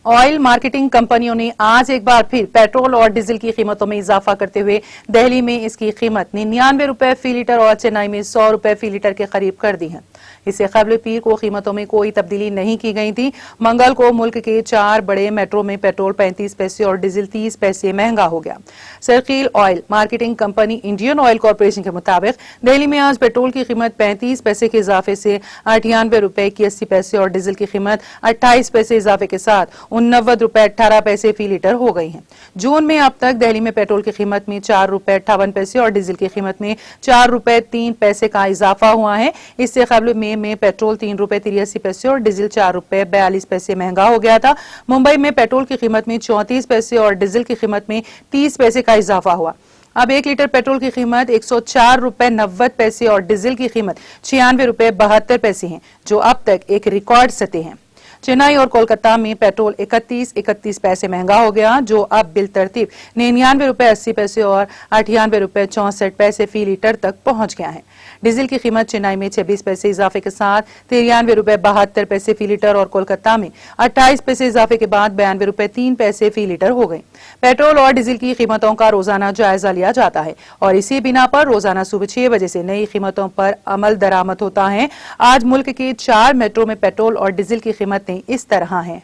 Oil marketing कंपनियों ने आज एक बार फिर पेट्रोल और डीजल की कीमतों में इजाफा करते हुए दिल्ली में इसकी कीमत 99 रुपए फी लीटर और चेन्नई में 100 रुपए फी लीटर के करीब कर दी है। इससे कबल पीर को कीमतों में कोई तब्दीली नहीं की गई थी। मंगल को मुल्क के 4 बड़े मेट्रो में पेट्रोल 35 पैसे और डीजल 30 पैसे महंगा हो गया। Circle oil marketing company Indian oil corporation के मुताबिक दिल्ली में आज पेट्रोल की कीमत 35 पैसे के इजाफे से 98 रुपए 81 पैसे और डीजल की कीमत 28 पैसे इजाफे के साथ 89 रुपए 18 पैसे फी लीटर हो गई है। जून में अब तक दिल्ली में पेट्रोल की कीमत में 4 रुपए 58 पैसे और डीजल की कीमत में 4 रुपए 3 पैसे का इजाफा हुआ है। इससे कबल मई में पेट्रोल 3 रुपए 83 पैसे और डीजल 4 रुपए 42 पैसे महंगा हो गया था। मुंबई में पेट्रोल की कीमत में 34 पैसे और डीजल की कीमत में 30 पैसे का इजाफा हुआ। अब 1 लीटर पेट्रोल की कीमत 104 रुपए 90 पैसे और डीजल की कीमत 96 रुपए 72 पैसे है, जो अब तक एक रिकॉर्ड सतह है। चेन्नई और कोलकाता में पेट्रोल 31 पैसे महंगा हो गया, जो अब बिल तरतीब 99 रुपए 80 पैसे और 98 रुपए 64 पैसे फी लीटर तक पहुंच गया है। डीजल की कीमत चेन्नई में 26 पैसे इजाफे के साथ 93 रुपए 72 पैसे फी लीटर और कोलकाता में 28 पैसे इजाफे के बाद 92 रुपए 3 पैसे फी लीटर हो गई। पेट्रोल और डीजल की कीमतों का रोजाना जायजा लिया जाता है और इसी बिना पर रोजाना सुबह 6 बजे से नई कीमतों पर अमल दरामद होता है। आज मुल्क के 4 मेट्रो में पेट्रोल और डीजल की कीमतें इस तरह हैं।